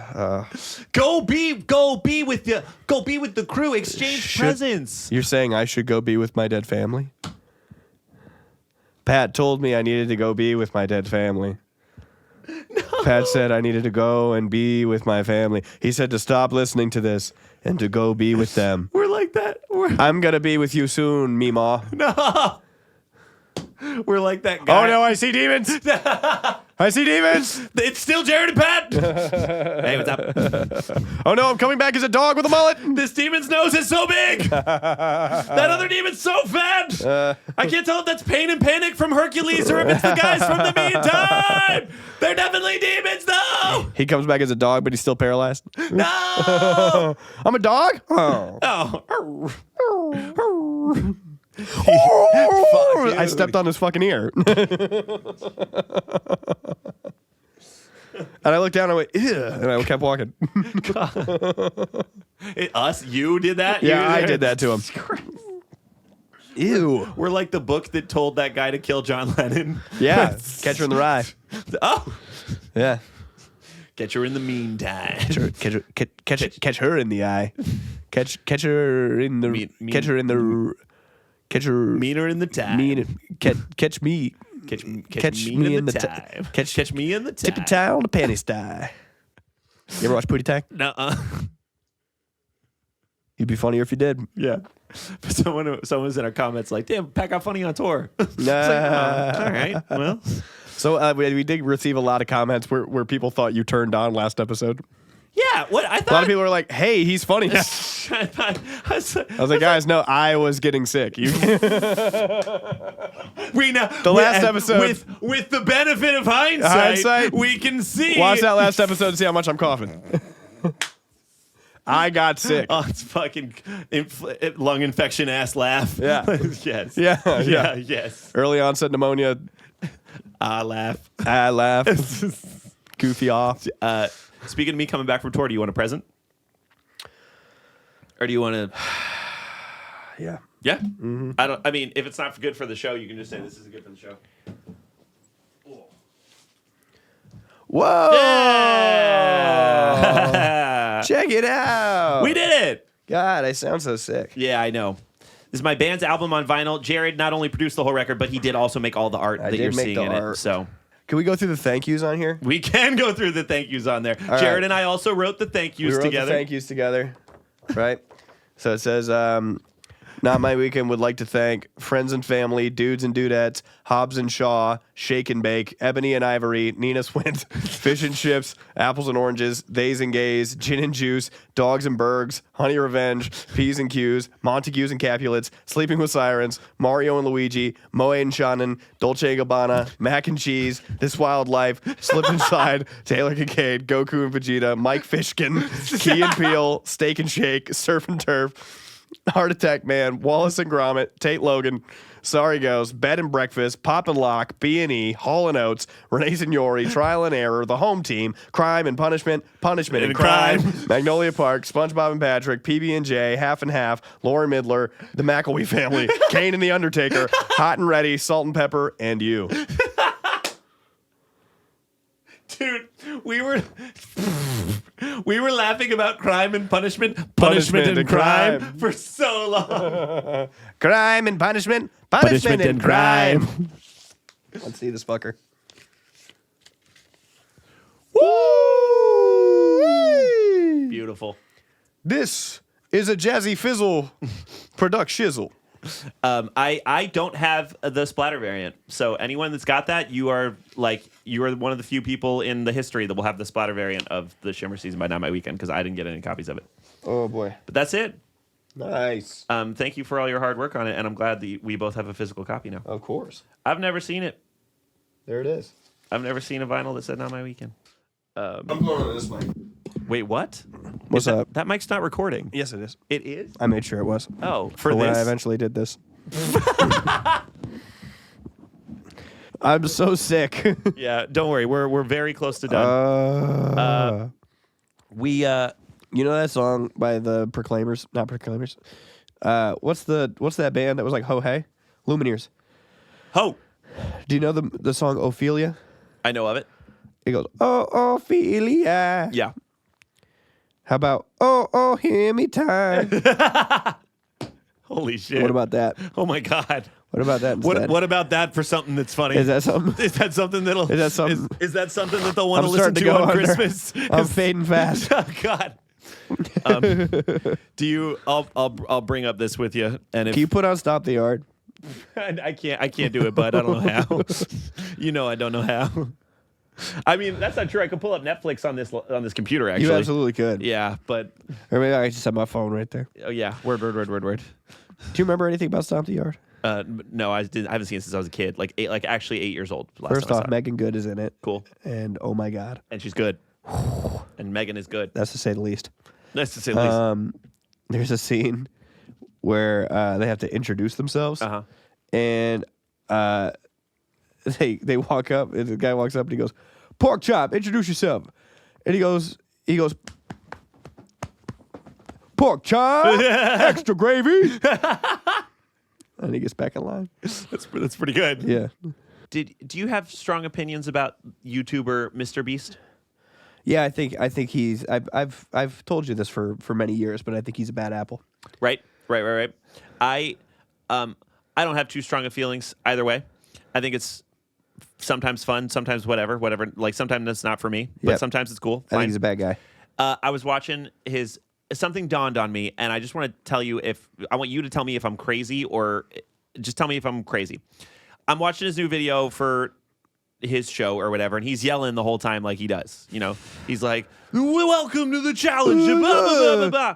Go be with the crew. Exchange presents. You're saying I should go be with my dead family? Pat told me I needed to go be with my dead family. No. Pat said I needed to go and be with my family. He said to stop listening to this and to go be with them. We're like that. I'm gonna be with you soon, Meemaw. No. We're like that guy. Oh no, I see demons. I see demons. It's still Jared and Pat. Hey, what's up? Oh no, I'm coming back as a dog with a mullet. This demon's nose is so big. That other demon's so fat. I can't tell if that's Pain and Panic from Hercules or if it's the guys from The Meantime. They're definitely demons, though. He comes back as a dog, but he's still paralyzed. No. I'm a dog. Oh. Fuck, I stepped on his fucking ear. And I looked down and I went, ew, and I kept walking. Us? You did that? Yeah, I did that to him. Ew. We're like the book that told that guy to kill John Lennon. Yeah, Catcher in the Rye. Oh. Yeah. Catch her in the meantime. Catch her in the eye. Catch her in the catch her in the catch her meaner in the time. Catch me. Catch me me in the time. Catch me in the time. Tippy tie on the panty sty. You ever watch Pootie Tang? Nuh-uh. You'd be funnier if you did. Yeah. But someone was in our comments like, damn, Pat got funny on tour. It's like, all right, well. So we did receive a lot of comments where people thought you turned on last episode. Yeah, what I thought. A lot of people were like, hey, he's funny. I was like, guys, no, I was getting sick. We know the last episode with the benefit of hindsight, we can see. Watch that last episode and see how much I'm coughing. I got sick. Oh, it's fucking lung infection ass laugh. Yeah. Yes. Yeah. Yes. Early onset pneumonia. I laugh. Goofy off. Speaking of me coming back from tour, do you want a present? Or do you want to? Yeah. Yeah. Mm-hmm. I mean, if it's not good for the show, you can just say this isn't good for the show. Whoa! Yeah! Check it out. We did it. God, I sound so sick. Yeah, I know. This is my band's album on vinyl. Jared not only produced the whole record, but he did also make all the art that you're seeing in it. So. Can we go through the thank yous on here? We can go through the thank yous on there. All Jared right. and I also wrote the thank yous together. We wrote the thank yous together, right? So it says, Not My Weekend would like to thank friends and family, dudes and dudettes, Hobbs and Shaw, Shake and Bake, Ebony and Ivory, Nina Swint, Fish and Chips, Apples and Oranges, Theys and Gays, Gin and Juice, Dogs and Bergs, Honey Revenge, P's and Q's, Montagues and Capulets, Sleeping with Sirens, Mario and Luigi, Moe and Shannon, Dolce & Gabbana, Mac and Cheese, This Wild Life, Slip and Slide, Taylor Kincaid, Goku and Vegeta, Mike Fishkin, Key and Peele, Steak and Shake, Surf and Turf, Heart Attack Man, Wallace and Gromit, Tate Logan, Sorry Goes, Bed and Breakfast, Pop and Lock, B&E, Hall and Oates, Renee Signori, Trial and Error, The Home Team, Crime and Punishment, Punishment and Crime, Magnolia Park, SpongeBob and Patrick, PB&J, Half and Half, Lauren Midler, The McElwee Family, Kane and the Undertaker, Hot and Ready, Salt and Pepper, and you. Dude, we were laughing about Crime and Punishment and crime for so long. Crime and Punishment and crime. Let's see this fucker. Woo! Beautiful. This is a Jazzy Fizzle product shizzle. I don't have the splatter variant, so anyone that's got that, you are one of the few people in the history that will have the splatter variant of the Shimmer Season by Not My Weekend, because I didn't get any copies of it. Oh boy! But that's it. Nice. Thank you for all your hard work on it, and I'm glad that we both have a physical copy now. Of course. I've never seen it. There it is. I've never seen a vinyl that said Not My Weekend. I'm going on this mic. Wait, what? What's up? That mic's not recording. Yes, it is. It is? I made sure it was. Oh, for when this? I eventually did this. I'm so sick. Yeah, don't worry. We're very close to done. You know that song by the Proclaimers? Not Proclaimers. What's that band that was like Ho Hey? Lumineers. Ho. Do you know the song Ophelia? I know of it. It goes, oh, Ophelia. Yeah. How about, oh, hear me time? Holy shit. What about that? Oh my God. What about that instead? What about that for something that's funny? Is that something? Is that something that'll? Is that something? Is that something that they'll want to I'm listen starting to to go on under. Christmas? I'm fading fast. Oh God. Do you? I'll bring up this with you. And if can you put on Stop the Yard? I can't do it, bud. I don't know how. I don't know how. I mean, that's not true. I could pull up Netflix on this computer. Actually, You absolutely could. Yeah, but Or maybe I just have my phone right there. oh yeah, word. Do you remember anything about Stomp the Yard? No, I haven't seen it since I was a kid. Actually 8 years old. First off, Megan Good is in it. Cool. And oh my God. And she's good. And Megan is good. That's to say the least. That's to say the least. There's a scene where they have to introduce themselves. Uh-huh. And they walk up, and the guy walks up and he goes, "Pork chop, introduce yourself." And he goes, "Pork chop, extra gravy." And he gets back in line. That's pretty good. Yeah. Do you have strong opinions about YouTuber Mr. Beast? Yeah, I think he's. I've told you this for many years, but I think he's a bad apple. Right. I don't have too strong of feelings either way. I think it's sometimes fun, sometimes whatever. Like sometimes it's not for me, but sometimes it's cool. I think he's a bad guy. I was watching something dawned on me, and I just want to tell you I want you to tell me if I'm crazy, or just tell me if I'm crazy. I'm watching his new video for his show or whatever, and he's yelling the whole time like he does. He's like, "Welcome to the challenge." Blah, blah, blah, blah, blah.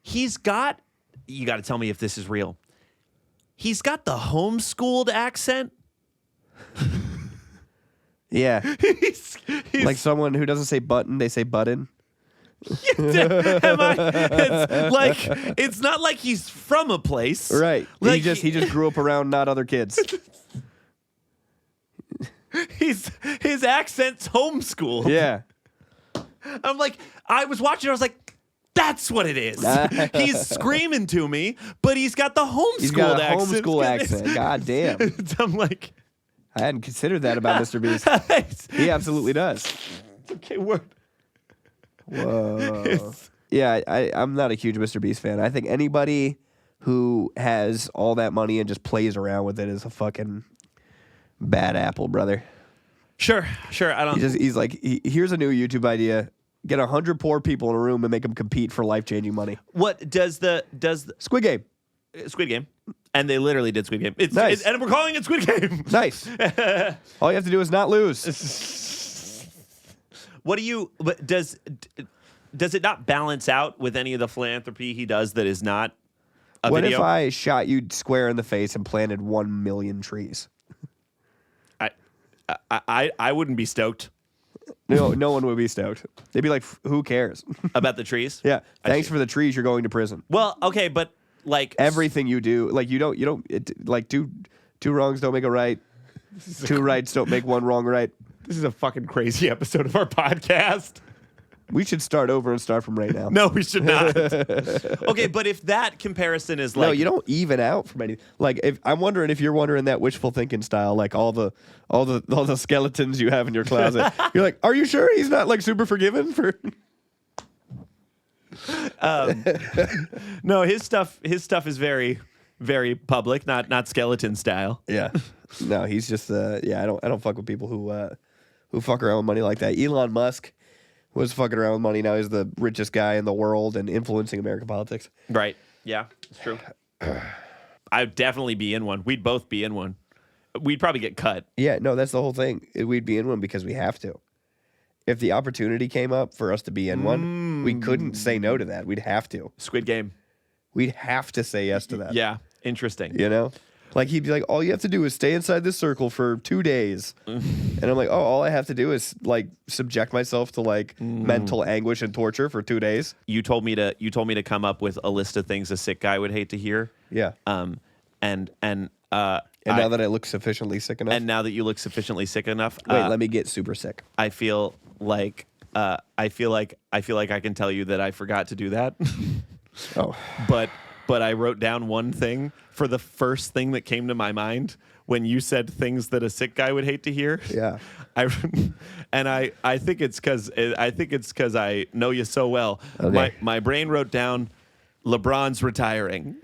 You got to tell me if this is real. He's got the homeschooled accent. Yeah. he's like someone who doesn't say button, they say button. It's not like he's from a place. Right. Like, he just grew up around not other kids. His accent's homeschooled. Yeah. I'm like, I was watching, I was like, that's what it is. He's screaming to me, but he's got the homeschooled accent. Homeschool accent. God damn. I'm like, I hadn't considered that about Mr. Beast. He absolutely does. Okay, word. Whoa. Yeah, I'm not a huge Mr. Beast fan. I think anybody who has all that money and just plays around with it is a fucking bad apple, brother. Sure. I don't. He's like, here's a new YouTube idea. Get 100 poor people in a room and make them compete for life-changing money. What does the Squid Game? Squid Game, and they literally did Squid Game. Nice. And we're calling it Squid Game. Nice. All you have to do is not lose. What do you? But does it not balance out with any of the philanthropy he does that is not a what video? if I shot you square in the face and planted 1 million trees? I wouldn't be stoked. No one would be stoked. They'd be like, "Who cares?" About the trees? Yeah. Thanks for the trees. You're going to prison. Well, okay, but like everything you do, like you don't like two wrongs don't make a right. Two rights don't make one wrong right. This is a fucking crazy episode of our podcast. We should start over and start from right now. No, we should not. Okay, but if that comparison is like, no, you don't even out from anything. Like, I'm wondering if you're wondering that wishful thinking style, like all the skeletons you have in your closet. You're like, are you sure he's not like super forgiven for? No, his stuff is very, very public, not skeleton style. Yeah, no, he's just I don't fuck with people who fuck around with money like that. Elon Musk was fucking around with money. Now he's the richest guy in the world and influencing American politics. Right. Yeah, it's true. I'd definitely be in one. We'd both be in one. We'd probably get cut. Yeah, no, that's the whole thing. We'd be in one because we have to. If the opportunity came up for us to be in one, we couldn't say no to that. We'd have to. Squid Game. We'd have to say yes to that. Yeah, interesting. You know? Like, he'd be like, all you have to do is stay inside this circle for 2 days. And I'm like, oh, all I have to do is, like, subject myself to, like, mental anguish and torture for 2 days. You told me to come up with a list of things a sick guy would hate to hear. Yeah. And now that I look sufficiently sick enough. And now that you look sufficiently sick enough. Wait, let me get super sick. I feel like I can tell you that I forgot to do that. Oh. But I wrote down one thing for the first thing that came to my mind when you said things that a sick guy would hate to hear. Yeah. I think it's because I know you so well. Okay. My brain wrote down LeBron's retiring.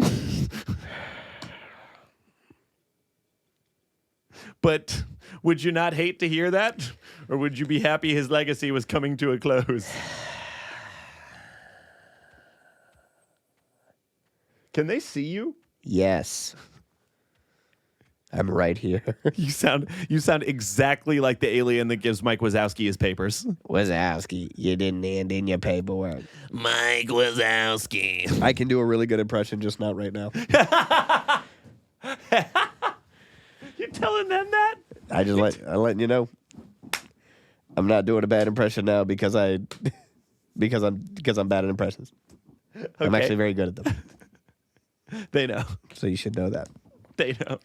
But would you not hate to hear that? Or would you be happy his legacy was coming to a close? Can they see you? Yes. I'm right here. You sound exactly like the alien that gives Mike Wazowski his papers. Wazowski, you didn't hand in your paperwork. Mike Wazowski. I can do a really good impression, just not right now. You're telling them that? I'm letting you know. I'm not doing a bad impression now because I'm bad at impressions. Okay. I'm actually very good at them. They know. So you should know that. They know.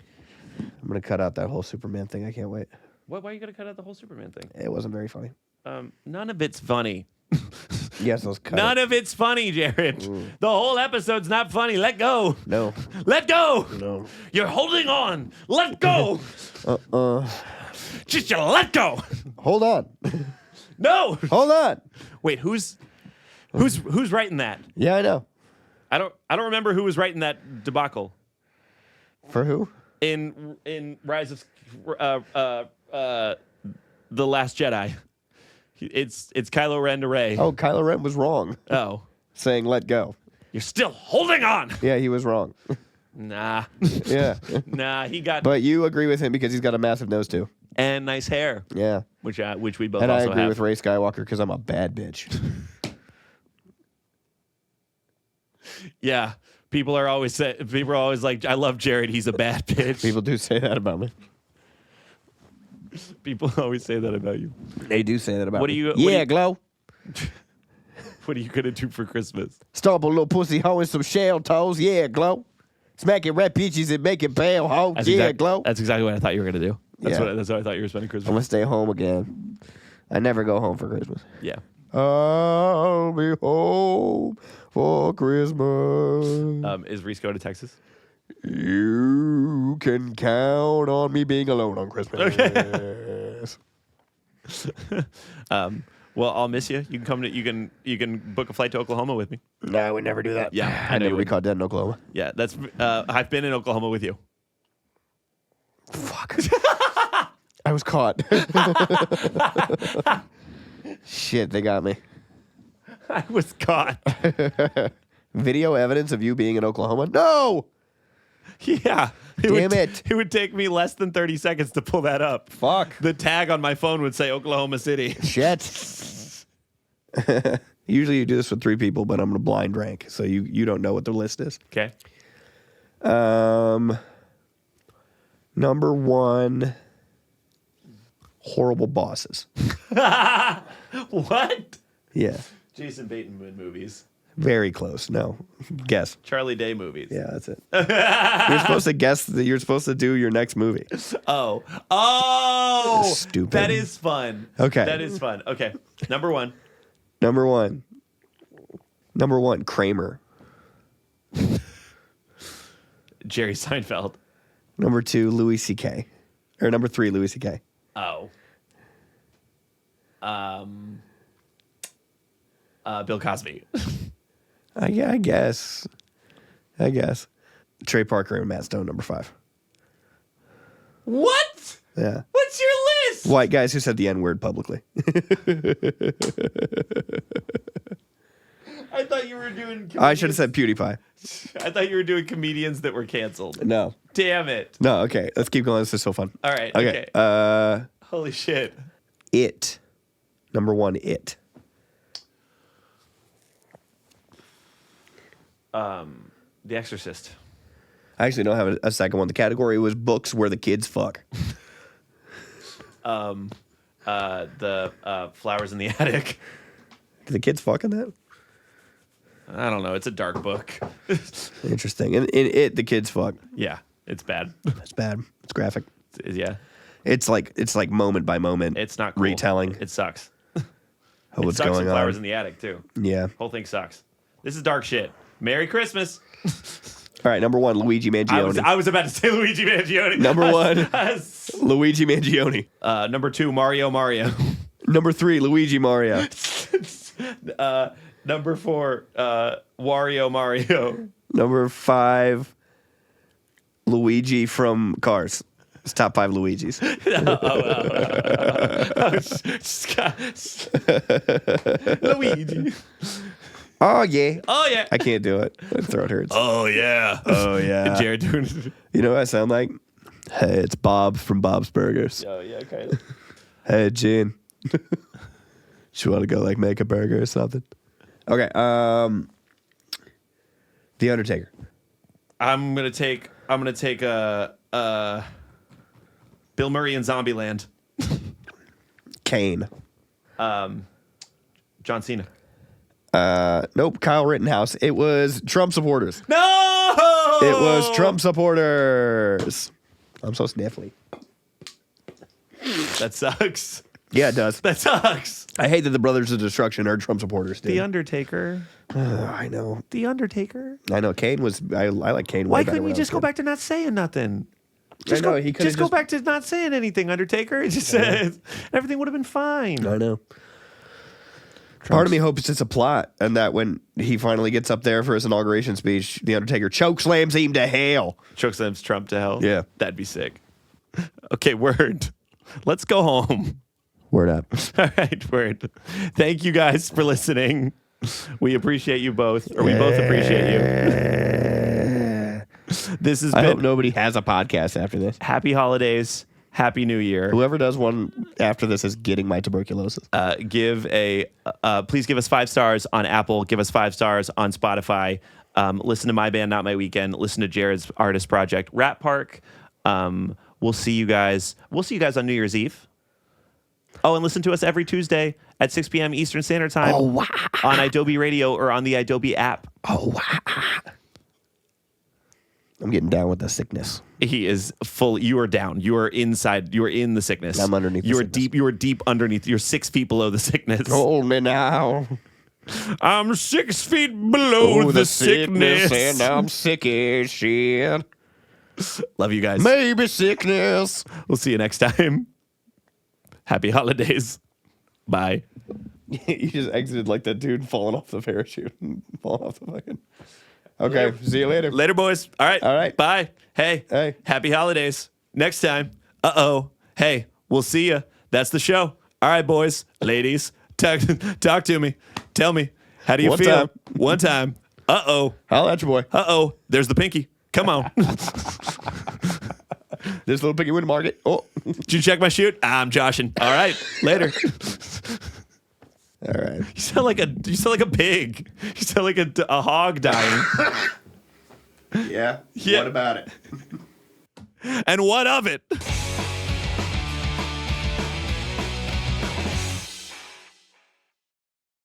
I'm gonna cut out that whole Superman thing. I can't wait. What? Why are you gonna cut out the whole Superman thing? It wasn't very funny. None of it's funny. Yes, let's cut None it. of it's funny, Jared. The whole episode's not funny. Let go. No. Let go. No. You're holding on. Let go. Just you let go. Hold on. No. Hold on. Wait, who's writing that? Yeah, I know. I don't remember who was writing that debacle. For who? In Rise of The Last Jedi. It's Kylo Ren to Rey. Oh, Kylo Ren was wrong. Oh. Saying let go. You're still holding on. Yeah, he was wrong. Nah. Yeah. Nah, he got But you agree with him because he's got a massive nose too. and nice hair. Yeah. Which we both And I also agree have. with Rey Skywalker because I'm a bad bitch. Yeah. People are always like, I love Jared, he's a bad bitch. People do say that about me. People always say that about you. They do say that about What me. do you- Yeah, Glow. What are you gonna do for Christmas? Stomp a little pussy hoe in some shell toes. Yeah, Glow. Smack it red peaches and make it pale hoe. Yeah, Glow. That's exactly what I thought you were gonna do. That's Yeah. what I thought you were spending I'm Christmas. going to stay home again. I never go home for Christmas. Yeah. I'll be home for Christmas. Is Reese going to Texas? You can count on me being alone on Christmas. Okay. Well, I'll miss you. You can come to you can book a flight to Oklahoma with me. No, I would never do that. Yeah, I I know never you be would. caught dead in Oklahoma. Yeah, that's I've been in Oklahoma with you. Fuck. I was caught. Shit, they got me. I was caught. Video evidence of you being in Oklahoma? No! Yeah. Damn it. It would take me less than 30 seconds to pull that up. Fuck. The tag on my phone would say Oklahoma City. Shit. Usually you do this with 3 people, but I'm going to blind rank, so you don't know what the list is. Okay. Number 1, horrible bosses. What? Yeah. Jason Bateman movies. Very close. No. Guess. Charlie Day movies. Yeah, that's it. You're supposed to guess that you're supposed to do your next movie. Oh. Stupid. That is fun. Okay. That is fun. Okay. Number 1. Number one, Kramer. Jerry Seinfeld. Number 2, Louis C.K. Or number 3, Louis C.K. Oh. Bill Cosby. Yeah, I guess. Trey Parker and Matt Stone, number 5. What? Yeah. What's your list? White guys who said the N-word publicly. I thought you were doing. I should have said PewDiePie. I thought you were doing comedians that were canceled. No. Damn it. No, okay. Let's keep going. This is so fun. All right. Okay. Holy shit. It. Number 1, It. The Exorcist. I actually don't have a second one. The category was books where the kids fuck. The Flowers in the Attic. Do the kids fuck in that? I don't know. It's a dark book. Interesting. In It, the kids fuck. Yeah, it's bad. That's bad. It's graphic. Yeah, It's like moment by moment. it's not cool. retelling It sucks. of It what's sucks in going Flowers on. in the Attic too. Yeah. Whole thing sucks. This is dark shit. Merry Christmas. All right. Number 1, Luigi Mangione. I was about to say Luigi Mangione. Number 1, Luigi Mangione. Number 2, Mario. Number 3, Luigi Mario. Number 4, Wario Mario. Number 5, Luigi from Cars. It's top 5 Luigis. Luigi. Oh yeah. Oh yeah. I can't do it. My throat hurts. Oh yeah. Oh yeah. Jared doing it. You know what I sound like? Hey, it's Bob from Bob's Burgers. Oh yeah, kind of. Hey, Gene. You want to go like make a burger or something? Okay. The Undertaker. I'm gonna take Bill Murray in Zombieland. Kane. John Cena. Nope. Kyle Rittenhouse. It was Trump supporters. No. It was Trump supporters. I'm so sniffly. That sucks. Yeah, it does. That sucks. I hate that the Brothers of Destruction are Trump supporters, dude. The Undertaker. I know. The Undertaker. I know. Kane was. I like Kane. Why way better couldn't when you I just was go a kid. back to not saying nothing? I know. He could just go back to not saying anything, Undertaker. It just says everything would have been fine. I know. Part of me hopes it's a plot, and that when he finally gets up there for his inauguration speech, the Undertaker chokeslams him to hell. Chokeslams Trump to hell. Yeah. That'd be sick. Okay, word. Let's go home. Word up. All right, word. Thank you guys for listening. We appreciate you both, or we both appreciate you. This has I been hope nobody has a podcast after this. Happy Holidays. Happy New Year. Whoever does one after this is getting my tuberculosis. Please give us 5 stars on Apple. Give us 5 stars on Spotify. Listen to My Band, Not My Weekend. Listen to Jared's artist project, Rat Park. We'll see you guys. We'll see you guys on New Year's Eve. Oh, and listen to us every Tuesday at 6 p.m. Eastern Standard Time on idobi Radio or on the idobi app. Oh, wow. I'm getting down with the sickness. He is full. You are down. You are inside. You are in the sickness. I'm underneath the You are sickness. deep. You are deep underneath. You're 6 feet below the sickness. Hold me now. I'm 6 feet below the sickness. And I'm sick as shit. Love you guys. Maybe sickness. We'll see you next time. Happy holidays. Bye. You just exited like that dude falling off the parachute. Falling off the fucking... Okay, see you later. Later, boys. All right. All right. Bye. Hey. Hey. Happy holidays. Next time. Uh-oh. Hey, we'll see ya. That's the show. All right, boys, ladies. Talk to me. Tell me. How do you One feel? time. One time. Uh-oh. Holla at your boy. Uh-oh. There's the pinky. Come on. This little piggy went to market. Oh. Did you check my shoot? I'm joshing. All right. Later. All right. You sound like a pig. You sound like a hog dying. Yeah. Yeah. What about it? And what of it?